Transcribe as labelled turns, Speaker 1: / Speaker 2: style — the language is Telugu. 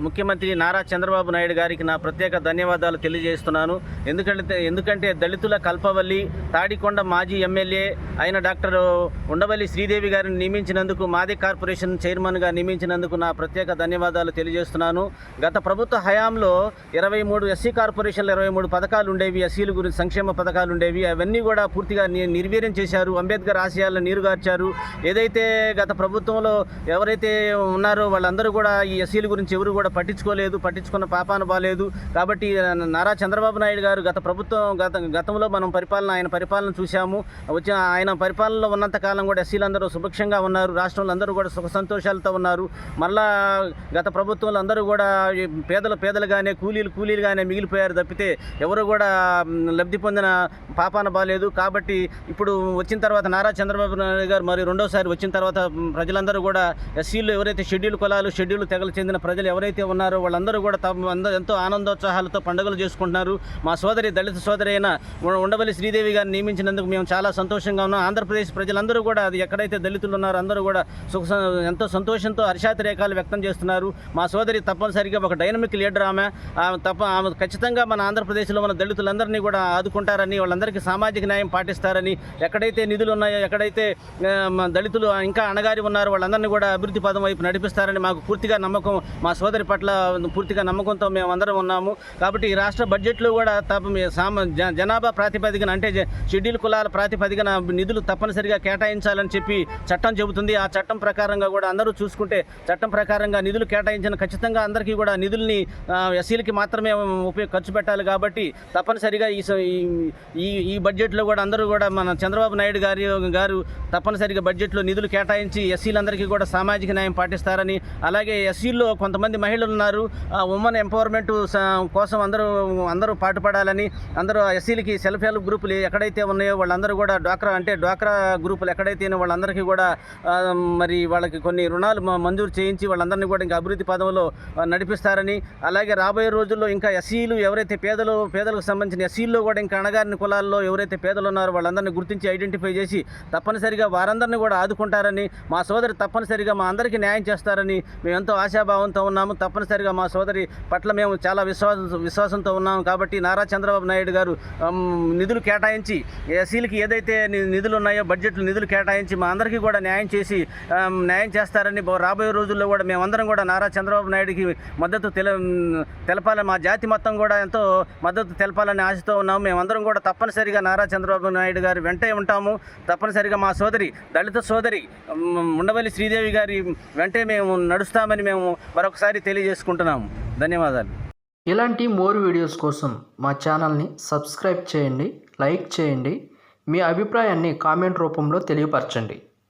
Speaker 1: ముఖ్యమంత్రి నారా చంద్రబాబు నాయుడు గారికి నా ప్రత్యేక ధన్యవాదాలు తెలియజేస్తున్నాను. ఎందుకంటే దళితుల కల్పవల్లి తాడికొండ మాజీ ఎమ్మెల్యే అయిన డాక్టర్ ఉండవల్లి శ్రీదేవి గారిని నియమించినందుకు, మాదే కార్పొరేషన్ చైర్మన్గా నియమించినందుకు నా ప్రత్యేక ధన్యవాదాలు తెలియజేస్తున్నాను. గత ప్రభుత్వ హయాంలో 23 ఎస్సీ కార్పొరేషన్లు 23 పథకాలు ఉండేవి, ఎస్సీల గురించి సంక్షేమ పథకాలు ఉండేవి. అవన్నీ కూడా పూర్తిగా నిర్వీర్యం చేశారు. అంబేద్కర్ ఆశయాలను నీరుగార్చారు. ఏదైతే గత ప్రభుత్వంలో ఎవరైతే ఉన్నారో వాళ్ళందరూ కూడా ఈ ఎస్సీల గురించి ఎవరు కూడా పట్టించుకున్న పాపాన బాలేదు. కాబట్టి నారా చంద్రబాబు నాయుడు గారు గతంలో మనం ఆయన పరిపాలన చూశాము. ఆయన పరిపాలనలో ఉన్నంత కాలం కూడా ఎస్సీలందరూ సుభిక్షంగా ఉన్నారు. రాష్ట్రంలో అందరూ కూడా సుఖ సంతోషాలతో ఉన్నారు. మళ్ళా గత ప్రభుత్వంలో అందరూ కూడా పేదలుగానే కూలీలుగానే మిగిలిపోయారు తప్పితే ఎవరు కూడా లబ్ధి పొందిన పాపాన బాలేదు. కాబట్టి ఇప్పుడు వచ్చిన తర్వాత నారా చంద్రబాబు నాయుడు గారు మరి రెండోసారి వచ్చిన తర్వాత ప్రజలందరూ కూడా ఎస్సీలు ఎవరైతే షెడ్యూల్ కులాలు, షెడ్యూల్ తెగలు చెందిన ప్రజలు ఎవరైతే ఉన్నారో వాళ్ళందరూ కూడా ఎంతో ఆనందోత్సాహాలతో పండుగలు చేసుకుంటున్నారు. మా దళిత సోదరి అయిన ఉండవల్లి శ్రీదేవి గారిని నియమించినందుకు మేము చాలా సంతోషంగా ఉన్నాం. ఆంధ్రప్రదేశ్ ప్రజలందరూ కూడా అది ఎక్కడైతే దళితులు ఉన్నారో అందరూ కూడా ఎంతో సంతోషంతో హర్షాతిరేకాలు వ్యక్తం చేస్తున్నారు. మా సోదరి తప్పనిసరిగా ఒక డైనమిక్ లీడర్. ఆమె ఖచ్చితంగా మన ఆంధ్రప్రదేశ్లో మన దళితులందరినీ కూడా ఆదుకుంటారని, వాళ్ళందరికీ సామాజిక న్యాయం పాటిస్తారని, ఎక్కడైతే నిధులు ఉన్నాయో, ఎక్కడైతే దళితులు ఇంకా అణగారి ఉన్నారో వాళ్ళందరినీ కూడా అభివృద్ధి పదం వైపు నడిపిస్తారని మాకు పూర్తిగా నమ్మకం, మా సోదరి పట్ల పూర్తిగా నమ్మకంతో మేము అందరం ఉన్నాము. కాబట్టి ఈ రాష్ట్ర బడ్జెట్లో కూడా జనాభా ప్రాతిపదికన అంటే షెడ్యూల్ కులాల ప్రాతిపదికన నిధులు తప్పనిసరిగా కేటాయించాలని చెప్పి చట్టం చెబుతుంది. ఆ చట్టం ప్రకారంగా కూడా అందరూ చూసుకుంటే చట్టం ప్రకారంగా నిధులు కేటాయించిన ఖచ్చితంగా అందరికీ కూడా నిధుల్ని ఎస్సీలకి మాత్రమే ఖర్చు పెట్టాలి. కాబట్టి తప్పనిసరిగా ఈ బడ్జెట్లో కూడా అందరూ కూడా మన చంద్రబాబు నాయుడు గారు తప్పనిసరిగా బడ్జెట్లో నిధులు కేటాయించి ఎస్సీలందరికీ కూడా సామాజిక న్యాయం పాటిస్తారని, అలాగే ఎస్సీల్లో కొంతమంది మహిళలు ఉన్నారు, ఉమెన్ ఎంపవర్మెంట్ కోసం అందరూ పాటుపడాలని, అందరూ ఎస్సీలకి సెల్ఫ్ హెల్ప్ గ్రూపులు ఎక్కడైతే ఉన్నాయో వాళ్ళందరూ కూడా డ్వాక్రా గ్రూపులు ఎక్కడైతే వాళ్ళందరికీ కూడా మరి వాళ్ళకి కొన్ని రుణాలు మంజూరు చేయించి వాళ్ళందరినీ కూడా ఇంకా అభివృద్ధి పదంలో నడిపిస్తారని, అలాగే రాబోయే రోజుల్లో ఇంకా ఎస్సీలు ఎవరైతే పేదలకు సంబంధించిన ఎస్సీల్లో కూడా ఇంకా అణగారిన కులాల్లో ఎవరైతే పేదలు ఉన్నారో వాళ్ళందరినీ గుర్తించి ఐడెంటిఫై చేసి తప్పనిసరిగా వారందరినీ కూడా ఆదుకుంటారని, మా సోదరి తప్పనిసరిగా మా అందరికీ న్యాయం చేస్తారని మేము ఎంతో ఆశాభావంతో ఉన్నాము. తప్పనిసరిగా మా సోదరి పట్ల మేము చాలా విశ్వాసంతో ఉన్నాము. కాబట్టి నారా చంద్రబాబు నాయుడు గారు నిధులు కేటాయించి ఎస్సీలకి ఏదైతే నిధులు ఉన్నాయో బడ్జెట్లో నిధులు కేటాయించి మా అందరికీ కూడా న్యాయం చేస్తారని, రాబోయే రోజుల్లో కూడా మేమందరం కూడా నారా చంద్రబాబు నాయుడికి మద్దతు తెలపాలని, మా జాతి మొత్తం కూడా ఎంతో మద్దతు తెలపాలని ఆశతో ఉన్నాము. మేమందరం కూడా తప్పనిసరిగా నారా చంద్రబాబు నాయుడు గారి వెంటే ఉంటాము. తప్పనిసరిగా మా దళిత సోదరి ఉండవల్లి శ్రీదేవి గారి వెంటే మేము నడుస్తామని మేము మరొకసారి తెలియజేసుకుంటున్నాము. ధన్యవాదాలు.
Speaker 2: ఇలాంటి మోర్ వీడియోస్ కోసం మా ఛానల్ని సబ్స్క్రైబ్ చేయండి, లైక్ చేయండి, మీ అభిప్రాయాన్ని కామెంట్ రూపంలో తెలియపరచండి.